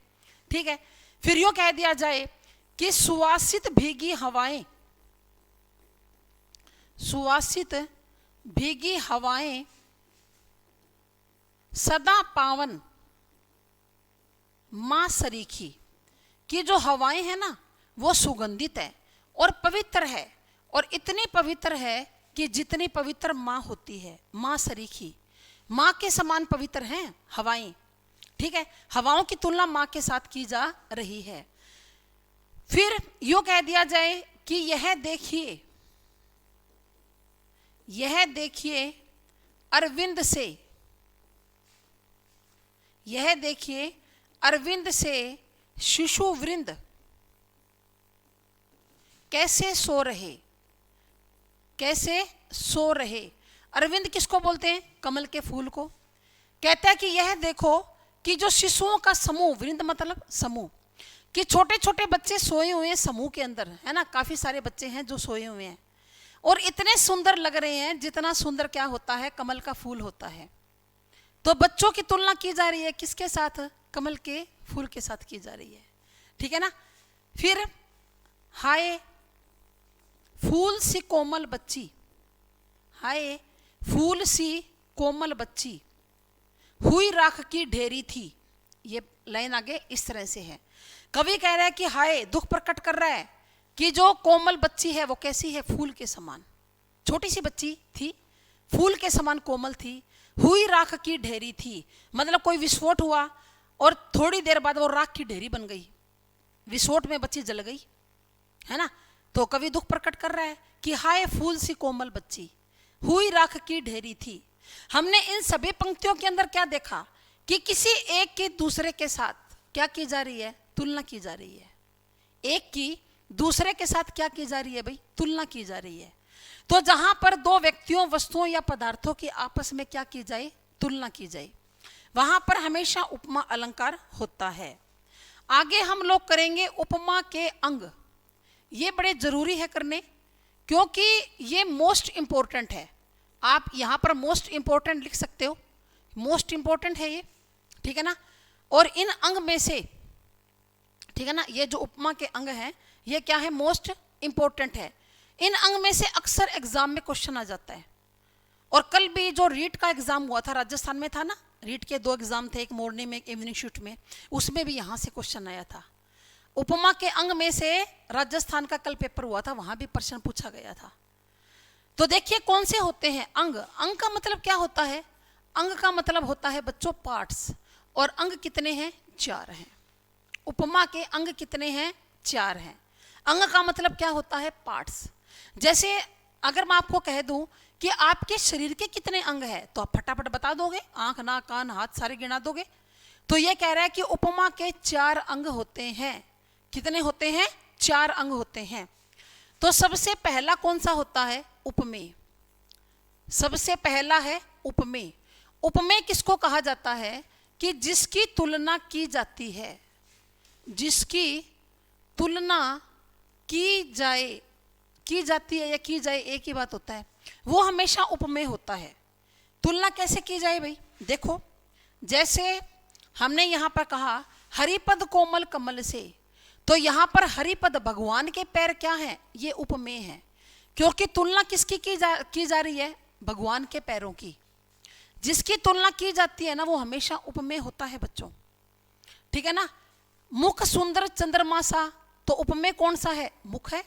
Speaker 1: ठीक है। फिर यूं कह दिया जाए कि सुवासित भीगी हवाएं सदा पावन मां सरीखी, कि जो हवाएं हैं ना वो सुगंधित है और पवित्र है, और इतनी पवित्र है कि जितनी पवित्र मां होती है। मां सरीखी, मां के समान पवित्र हैं हवाएं, ठीक है। हवाओं की तुलना मां के साथ की जा रही है। फिर यूं कह दिया जाए कि यह देखिए अरविंद से शिशु वृंद कैसे सो रहे। अरविंद किसको बोलते हैं? कमल के फूल को। कहता है कि यह देखो कि जो शिशुओं का समूह, वृंद मतलब समूह, कि छोटे छोटे बच्चे सोए हुए हैं समूह के अंदर, है ना। काफी सारे बच्चे हैं जो सोए हुए हैं और इतने सुंदर लग रहे हैं जितना सुंदर क्या होता है, कमल का फूल होता है। तो बच्चों की तुलना की जा रही है किसके साथ? कमल के फूल के साथ की जा रही है, ठीक है ना। फिर हाय फूल सी कोमल बच्ची, हाय फूल सी कोमल बच्ची, हुई राख की ढेरी थी। ये लाइन आगे इस तरह से है। कवि कह रहा है कि हाय, दुख प्रकट कर रहा है कि जो कोमल बच्ची है वो कैसी है? फूल के समान, छोटी सी बच्ची थी, फूल के समान कोमल थी, हुई राख की ढेरी थी। मतलब कोई विस्फोट हुआ और थोड़ी देर बाद वो राख की ढेरी बन गई, विस्फोट में बच्ची जल गई, है ना। तो कवि दुख प्रकट कर रहा है कि हाय फूल सी कोमल बच्ची, हुई राख की ढेरी थी। हमने इन सभी पंक्तियों के अंदर क्या देखा कि किसी एक की दूसरे के साथ क्या की जा रही है? तुलना की जा रही है। एक की दूसरे के साथ क्या की जा रही है भाई? तुलना की जा रही है। तो जहां पर दो व्यक्तियों, वस्तुओं या पदार्थों की आपस में क्या की जाए? तुलना की जाए, वहां पर हमेशा उपमा अलंकार होता है। आगे हम लोग करेंगे उपमा के अंग। ये बड़े जरूरी है करने, क्योंकि ये मोस्ट इंपॉर्टेंट है। आप यहां पर मोस्ट इंपॉर्टेंट लिख सकते हो, मोस्ट इंपॉर्टेंट है ये, ठीक है ना। और इन अंग में से, ठीक है ना, ये जो उपमा के अंग हैं ये क्या है? मोस्ट इंपॉर्टेंट है। इन अंग में से अक्सर एग्जाम में क्वेश्चन आ जाता है। और कल भी जो रीट का एग्जाम हुआ था, राजस्थान में था ना, रीट के 2 एग्जाम थे, एक मॉर्निंग में एक इवनिंग शिफ्ट में, उसमें भी यहां से क्वेश्चन आया था। उपमा के अंग में से राजस्थान का कल पेपर हुआ था, वहां भी प्रश्न पूछा गया था। तो देखिए कौन से होते हैं अंग। अंग का मतलब क्या होता है? अंग का मतलब होता है बच्चों पार्ट्स। और अंग कितने हैं? 4 हैं। उपमा के अंग कितने हैं? 4 हैं। अंग का मतलब क्या होता है? पार्ट्स। जैसे अगर मैं आपको कह दूं कि आपके शरीर के कितने अंग हैं, तो आप फटाफट बता दोगे, आंख, नाक, कान, हाथ सारे गिना दोगे। तो ये कह रहा है कि उपमा के 4 अंग होते हैं। कितने होते हैं? 4 अंग होते हैं। तो सबसे पहला कौन सा होता है? उपमेय। सबसे पहला है उपमेय। उपमेय किसको कहा जाता है? कि जिसकी तुलना की जाती है, जिसकी तुलना की जाए, की जाती है या की जाए एक ही बात होता है, वो हमेशा उपमेय होता है। तुलना कैसे की जाए भाई? देखो, जैसे हमने यहां पर कहा हरिपद कोमल कमल से, तो यहां पर हरिपद भगवान के पैर क्या हैं? ये उपमेय है, क्योंकि तुलना किसकी की जा रही है? भगवान के पैरों की। जिसकी तुलना की जाती है ना, वो हमेशा उपमेय होता है बच्चों, ठीक है ना। मुख सुंदर चंद्रमा सा, तो उपमेय कौन सा है? मुख है।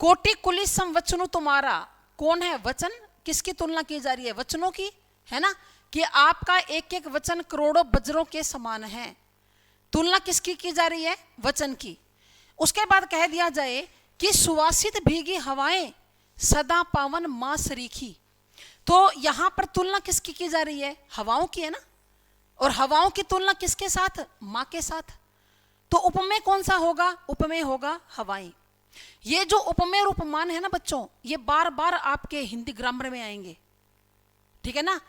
Speaker 1: कोटि कुलिस सम वचनु तुम्हारा, कौन है? वचन। किसकी तुलना की जा रही है? वचनों की, है ना, कि आपका एक एक वचन करोड़ों वज्रों के समान है। तुलना किसकी की जा रही है? वचन की। उसके बाद कह दिया जाए कि सुवासित भीगी हवाएं सदा पावन मां सरीखी, तो यहां पर तुलना किसकी की जा रही है? हवाओं की, है ना। और हवाओं की तुलना किसके साथ? मां के साथ। तो उपमेय कौन सा होगा? उपमेय होगा हवाएं। ये जो उपमेय और उपमान है ना बच्चों, ये बार बार आपके हिंदी ग्रामर में आएंगे, ठीक है ना।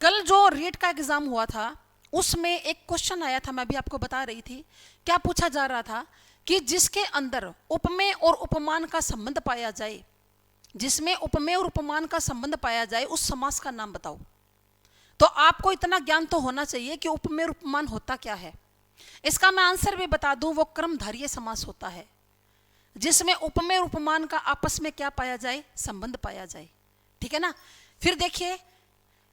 Speaker 1: कल जो रीट का एग्जाम हुआ था उसमें एक क्वेश्चन आया था, मैं भी आपको बता रही थी। क्या पूछा जा रहा था कि जिसके अंदर उपमेय और उपमान का संबंध पाया जाए, जिसमें उपमेय और उपमान का संबंध पाया जाए, उस समास का नाम बताओ। तो आपको इतना ज्ञान तो होना चाहिए कि उपमेय और उपमान होता क्या है। इसका मैं आंसर भी बता दूं, वो क्रमधारीय समास होता है, जिसमें उपमेय और उपमान का आपस में क्या पाया जाए? संबंध पाया जाए, ठीक है ना। फिर देखिए,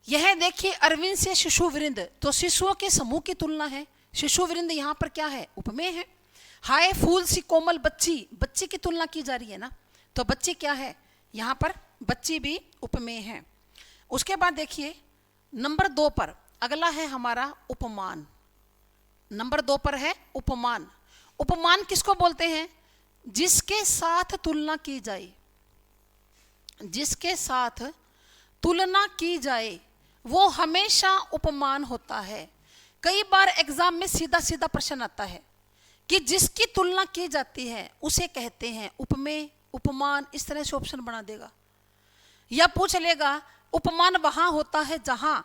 Speaker 1: यह देखिए अरविंद से शिशु वृंद, तो शिशुओं के समूह की तुलना है। शिशु वृंद यहां पर क्या है? उपमेय है। हाय फूल सी कोमल बच्ची, बच्ची की तुलना की जा रही है ना, तो बच्ची क्या है? यहां पर बच्ची भी उपमेय है। उसके बाद देखिए नंबर 2 पर अगला है हमारा उपमान। नंबर 2 पर है उपमान। उपमान किसको बोलते हैं? जिसके साथ तुलना की जाए, जिसके साथ तुलना की जाए वो हमेशा उपमान होता है। कई बार एग्जाम में सीधा सीधा प्रश्न आता है कि जिसकी तुलना की जाती है उसे कहते हैं उपमेय, उपमान, इस तरह से ऑप्शन बना देगा। या पूछ लेगा उपमान वहां होता है जहां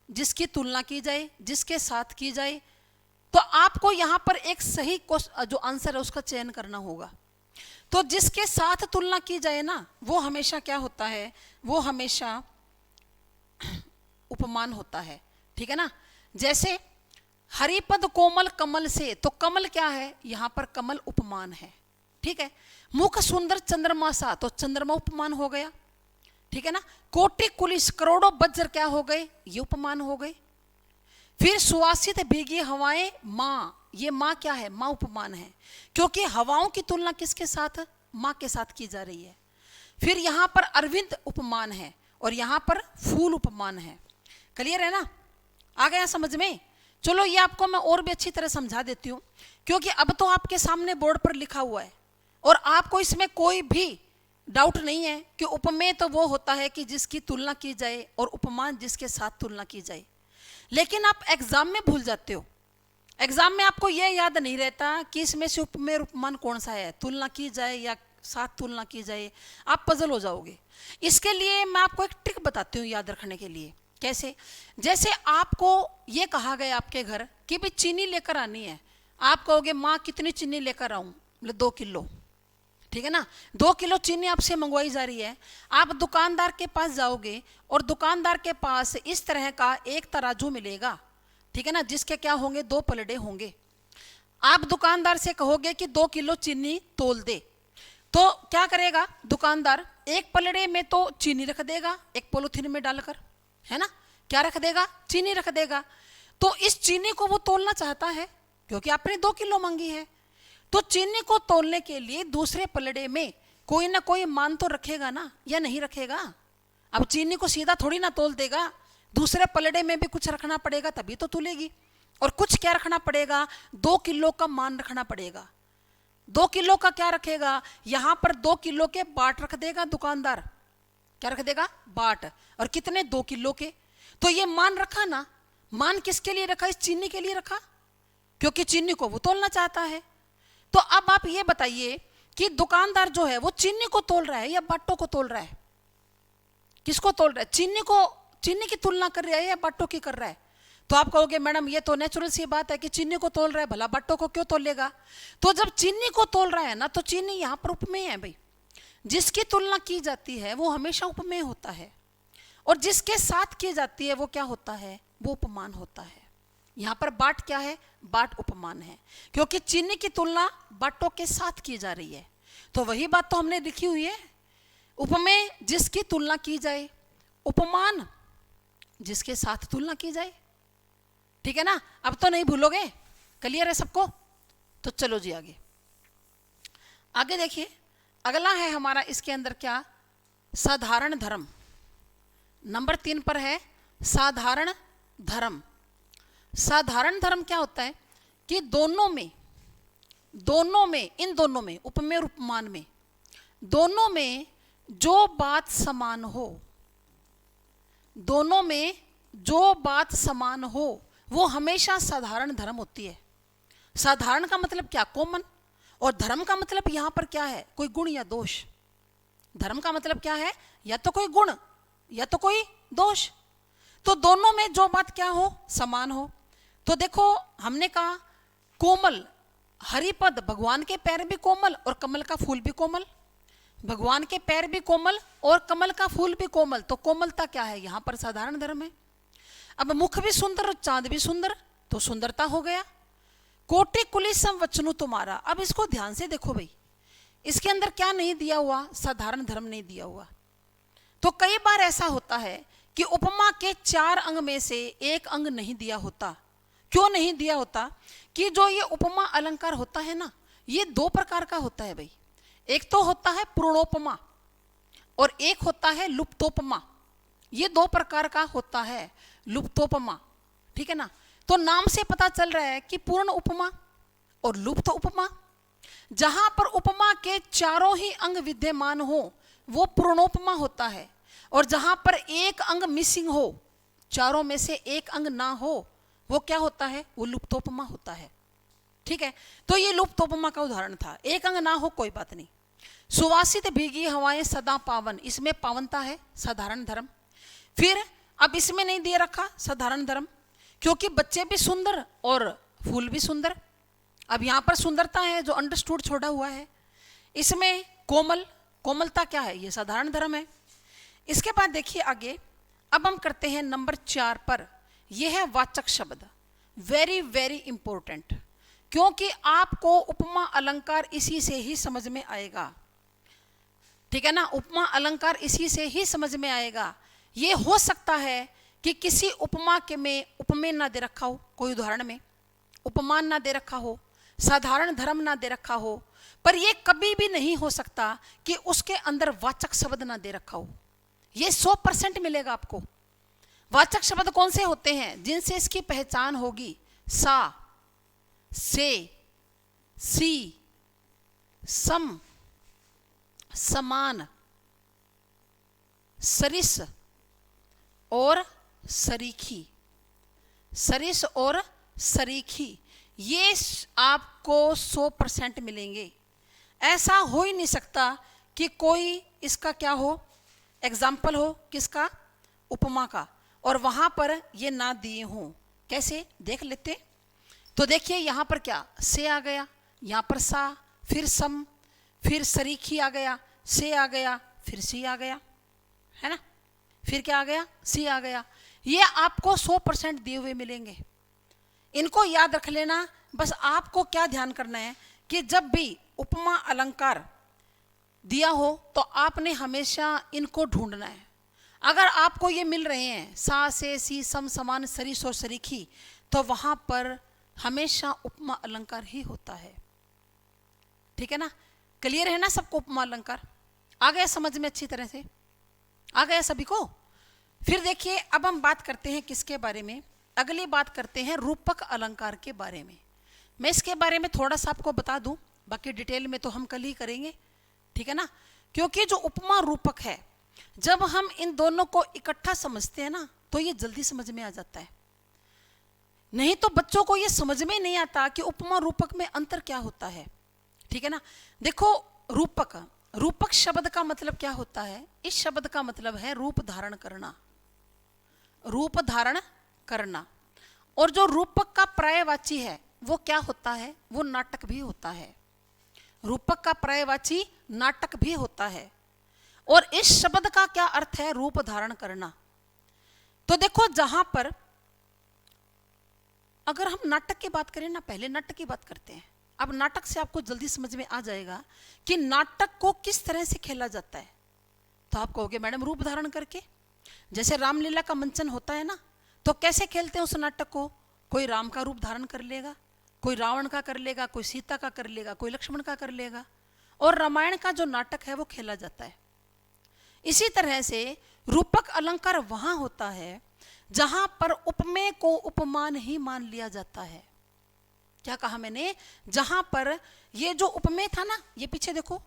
Speaker 1: जिसकी तुलना की जाए, जिसके साथ की जाए। तो आपको यहां पर एक सही जो आंसर है उसका चयन करना होगा। तो जिसके साथ तुलना की जाए ना, वो हमेशा क्या होता है, वो हमेशा उपमान होता है। ठीक है ना। जैसे हरिपद कोमल कमल से, तो कमल क्या है, यहां पर कमल उपमान है। ठीक है। मुख सुंदर चंद्रमा सा, तो चंद्रमा उपमान हो गया। ठीक है ना। कोटि कुलिस करोड़ों वज्र क्या हो गए, ये उपमान हो गए। फिर सुवासित भीगी हवाएं माँ, ये माँ क्या है, माँ उपमान है, क्योंकि हवाओं की तुलना किसके साथ, माँ के साथ की जा रही है। फिर यहां पर अरविंद उपमान है और यहां पर फूल उपमान है। क्लियर है ना, आ गया समझ में। चलो ये आपको मैं और भी अच्छी तरह समझा देती हूँ, क्योंकि अब तो आपके सामने बोर्ड पर लिखा हुआ है और आपको इसमें कोई भी डाउट नहीं है कि उपमेय तो वो होता है कि जिसकी तुलना की जाए और उपमान जिसके साथ तुलना की जाए। लेकिन आप एग्जाम में भूल जाते हो, एग्जाम में आपको यह याद नहीं रहता कि इसमें से उपमेय उपमान कौन सा है, तुलना की जाए या साथ तुलना की जाए, आप पजल हो जाओगे। इसके लिए मैं आपको एक ट्रिक बताती हूँ याद रखने के लिए। कैसे, जैसे आपको ये कहा गया आपके घर कि भाई चीनी लेकर आनी है, आप कहोगे माँ कितनी चीनी लेकर आऊं, बोले 2 किलो। ठीक है ना, 2 किलो चीनी आपसे मंगवाई जा रही है। आप दुकानदार के पास जाओगे और दुकानदार के पास इस तरह का एक तराजू मिलेगा। ठीक है ना, जिसके क्या होंगे, 2 पलड़े होंगे। आप दुकानदार से कहोगे कि 2 किलो चीनी तोल दे, तो क्या करेगा दुकानदार, एक पलड़े में तो चीनी रख देगा, एक पॉलिथीन में डालकर, है ना, क्या रख देगा, चीनी रख देगा। तो इस चीनी को वो तोलना चाहता है क्योंकि आपने 2 किलो मांगी है। तो चीनी को तोलने के लिए दूसरे पलड़े में कोई ना कोई मान तो रखेगा ना, या नहीं रखेगा। अब चीनी को सीधा थोड़ी ना तोल देगा, दूसरे पलड़े में भी कुछ रखना पड़ेगा तभी तो तुलेगी। और कुछ क्या रखना पड़ेगा, 2 किलो का मान रखना पड़ेगा। 2 किलो का क्या रखेगा, यहां पर 2 किलो के बाट रख देगा दुकानदार, क्या रख देगा, बाट। और कितने, 2 किलो के। तो ये मान रखा ना, मान किसके लिए रखा, इस चीनी के लिए रखा, क्योंकि चीनी को वो तोलना चाहता है। तो अब आप ये बताइए कि दुकानदार जो है वो चीनी को तोल रहा है या बाटों को तोल रहा है, किसको तोल रहा है, चीनी को, चीनी की तुलना कर रहा है या बाटों की कर रहा है। तो आप कहोगे मैडम ये तो नेचुरल सी बात है कि चीनी को तोल रहा है, भला बाटों को क्यों तोलेगा। तो जब चीनी को तोल रहा है ना, तो चीनी यहां पर उपमेय है भाई। जिसकी तुलना की जाती है वो हमेशा उपमेय होता है, और जिसके साथ की जाती है वो क्या होता है, वो उपमान होता है। यहां पर बाट क्या है, बाट उपमान है, क्योंकि चीनी की तुलना बाटों के साथ की जा रही है। तो वही बात तो हमने लिखी हुई है, उपमेय जिसकी तुलना की जाए, उपमान जिसके साथ तुलना की जाए। ठीक है ना, अब तो नहीं भूलोगे, क्लियर है सबको। तो चलो जी आगे, आगे देखिए, अगला है हमारा इसके अंदर क्या, साधारण धर्म। नंबर 3 पर है साधारण धर्म। साधारण धर्म क्या होता है कि दोनों में, इन दोनों में, उपमेय और उपमान में, दोनों में जो बात समान हो, दोनों में जो बात समान हो वो हमेशा साधारण धर्म होती है। साधारण का मतलब क्या, कॉमन, और धर्म का मतलब यहां पर क्या है, कोई गुण या दोष। धर्म का मतलब क्या है, या तो कोई गुण या तो कोई दोष। तो दोनों में जो बात क्या हो, समान हो। तो देखो हमने कहा कोमल, हरिपद, भगवान के पैर भी कोमल और कमल का फूल भी कोमल। भगवान के पैर भी कोमल और कमल का फूल भी कोमल, तो कोमलता क्या है, यहां पर साधारण धर्म है। अब मुख भी सुंदर और चांद भी सुंदर, तो सुंदरता हो गया। कोटि कुलिसम वचनु तुम्हारा, अब इसको ध्यान से देखो भाई, इसके अंदर क्या नहीं दिया हुआ, साधारण धर्म नहीं दिया हुआ। तो कई बार ऐसा होता है कि उपमा के 4 अंग में से एक अंग नहीं दिया होता। क्यों नहीं दिया होता, कि जो ये उपमा अलंकार होता है ना, ये 2 प्रकार का होता है भाई। एक तो होता है पूर्णोपमा और एक होता है लुप्तोपमा। ये 2 प्रकार का होता है लुप्तोपमा। ठीक है ना, तो नाम से पता चल रहा है कि पूर्ण उपमा और लुप्त उपमा। जहां पर उपमा के चारों ही अंग विद्यमान हो वो पूर्णोपमा होता है, और जहां पर एक अंग मिसिंग हो, चारों में से एक अंग ना हो, वो क्या होता है, वो लुप्तोपमा होता है। ठीक है, तो ये लुप्तोपमा का उदाहरण था। एक अंग ना हो कोई बात नहीं। सुवासित भीगी हवाएं सदा पावन, इसमें पावनता है, साधारण धर्म। फिर अब इसमें नहीं दिए रखा साधारण धर्म, क्योंकि बच्चे भी सुंदर और फूल भी सुंदर। अब यहां पर सुंदरता है जो अंडरस्टूड छोड़ा हुआ है। इसमें कोमल, कोमलता क्या है, ये साधारण धर्म है। इसके बाद देखिए आगे, अब हम करते हैं नंबर 4 पर, यह है वाचक शब्द। वेरी वेरी इंपॉर्टेंट, क्योंकि आपको उपमा अलंकार इसी से ही समझ में आएगा, ठीक है ना। उपमा अलंकार इसी से ही समझ में आएगा। ये हो सकता है कि किसी उपमा के में उपमेय ना दे रखा हो, कोई उदाहरण में उपमान ना दे रखा हो, साधारण धर्म ना दे रखा हो, पर यह कभी भी नहीं हो सकता कि उसके अंदर वाचक शब्द ना दे रखा हो। ये 100% मिलेगा आपको। वाचक शब्द कौन से होते हैं जिनसे इसकी पहचान होगी? सा, से, सी, सम, समान, सरिस और सरीखी। सरिस और सरीखी, ये आपको 100% मिलेंगे। ऐसा हो ही नहीं सकता कि कोई इसका क्या हो, एग्जाम्पल हो किसका, उपमा का, और वहां पर ये ना दिए हों। कैसे, देख लेते। तो देखिए यहां पर क्या, से आ गया, यहां पर सा, फिर सम, फिर सरीखी आ गया, से आ गया, फिर सी आ गया, है ना, फिर क्या आ गया, सी आ गया। ये आपको 100% दिए हुए मिलेंगे। इनको याद रख लेना। बस आपको क्या ध्यान करना है कि जब भी उपमा अलंकार दिया हो तो आपने हमेशा इनको ढूंढना है। अगर आपको ये मिल रहे हैं सा, से, सी, सम, समान, सरिस और सरीखी, तो वहां पर हमेशा उपमा अलंकार ही होता है, ठीक है ना। क्लियर है ना सबको? उपमा अलंकार आ गया समझ में, अच्छी तरह से आ गया सभी को। फिर देखिए अब हम बात करते हैं किसके बारे में, अगली बात करते हैं रूपक अलंकार के बारे में। मैं इसके बारे में थोड़ा सा आपको बता दूं, बाकी डिटेल में तो हम कल ही करेंगे, ठीक है ना। क्योंकि जो उपमा रूपक है, जब हम इन दोनों को इकट्ठा समझते हैं ना तो ये जल्दी समझ में आ जाता है। नहीं तो बच्चों को ये समझ में नहीं आता कि उपमा रूपक में अंतर क्या होता है, ठीक है ना। देखो रूपक, रूपक शब्द का मतलब क्या होता है? इस शब्द का मतलब है रूप धारण करना, रूप धारण करना। और जो रूपक का पर्यायवाची है वो क्या होता है? वो नाटक भी होता है। रूपक का पर्यायवाची नाटक भी होता है। और इस शब्द का क्या अर्थ है? रूप धारण करना। तो देखो जहां पर अगर हम नाटक की बात करें ना, पहले नाटक की बात करते हैं। अब नाटक से आपको जल्दी समझ में आ जाएगा कि नाटक को किस तरह से खेला जाता है। तो आप कहोगे मैडम रूप धारण करके, जैसे रामलीला का मंचन होता है ना, तो कैसे खेलते हैं उस नाटक को? कोई राम का रूप धारण कर लेगा, कोई रावण का कर लेगा, कोई सीता का कर लेगा, कोई लक्ष्मण का कर लेगा, और रामायण का जो नाटक है वो खेला जाता है। इसी तरह से रूपक अलंकार वहां होता है जहां पर उपमेय को उपमान ही मान लिया जाता है। क्या कहा मैंने? जहां पर ये जो उपमेय था ना, ये पीछे देखो,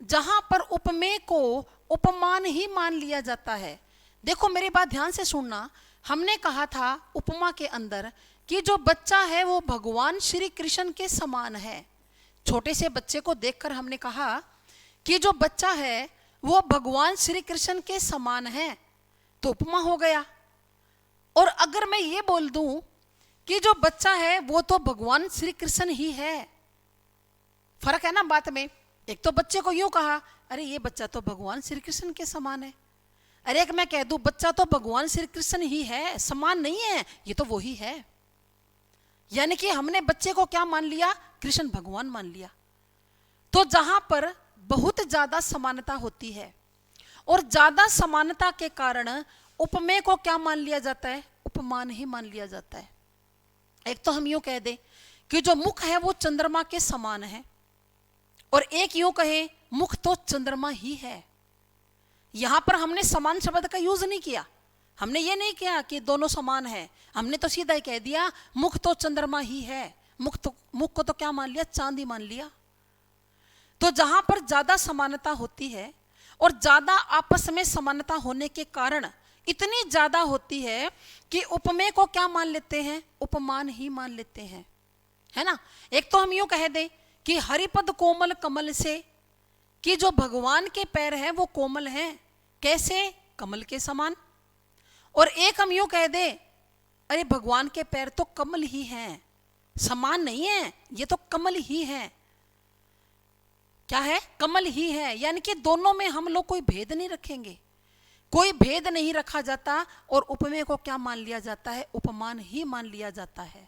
Speaker 1: जहां पर उपमेय को उपमान ही मान लिया जाता है। देखो मेरी बात ध्यान से सुनना, हमने कहा था उपमा के अंदर कि जो बच्चा है वो भगवान श्री कृष्ण के समान है। छोटे से बच्चे को देखकर हमने कहा कि जो बच्चा है वो भगवान श्री कृष्ण के समान है, तो उपमा हो गया। और अगर मैं ये बोल दूं कि जो बच्चा है वो तो भगवान श्री कृष्ण ही है, फर्क है ना बात में। एक तो बच्चे को यूं कहा, अरे ये बच्चा तो भगवान श्री कृष्ण के समान है। अरे एक मैं कह दूं बच्चा तो भगवान श्री कृष्ण ही है, समान नहीं है, ये तो वो ही है। यानी कि हमने बच्चे को क्या मान लिया? कृष्ण भगवान मान लिया। तो जहां पर बहुत ज्यादा समानता होती है और ज्यादा समानता के कारण उपमेय को क्या मान लिया जाता है? उपमान ही मान लिया जाता है। एक तो हम यूं कह दें कि जो मुख है वो चंद्रमा के समान है, और एक यूं कहें मुख तो चंद्रमा ही है। यहां पर हमने समान शब्द का यूज नहीं किया, हमने ये नहीं किया कि दोनों समान है, हमने तो सीधा ही कह दिया मुख तो चंद्रमा ही है। मुख को तो क्या मान लिया? चांद ही मान लिया। तो जहां पर ज्यादा समानता होती है और ज्यादा आपस में समानता होने के कारण इतनी ज्यादा होती है कि उपमेय को क्या मान लेते हैं? उपमान ही मान लेते हैं, है ना। एक तो हम यूं कह दें कि हरिपद कोमल कमल से, कि जो भगवान के पैर हैं वो कोमल हैं, कैसे? कमल के समान। और एक हम यूं कह दें, अरे भगवान के पैर तो कमल ही हैं, समान नहीं है, ये तो कमल ही हैं। क्या है, कमल ही है, यानी कि दोनों में हम लोग कोई भेद नहीं रखेंगे, कोई भेद नहीं रखा जाता। और उपमेय को क्या मान लिया जाता है, उपमान ही मान लिया जाता है।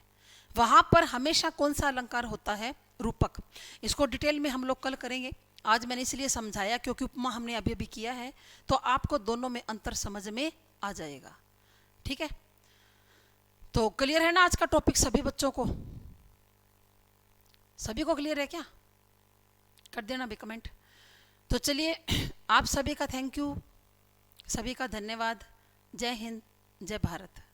Speaker 1: वहां पर हमेशा कौन सा अलंकार होता है, रूपक। इसको डिटेल में हम लोग कल करेंगे, आज मैंने इसलिए समझाया क्योंकि उपमा हमने अभी अभी किया है, तो आपको दोनों में अंतर समझ में आ जाएगा। ठीक है, तो क्लियर है ना आज का टॉपिक सभी बच्चों को, सभी को क्लियर है क्या, कर देना भी कमेंट। तो चलिए, आप सभी का थैंक यू, सभी का धन्यवाद। जय हिंद, जय भारत।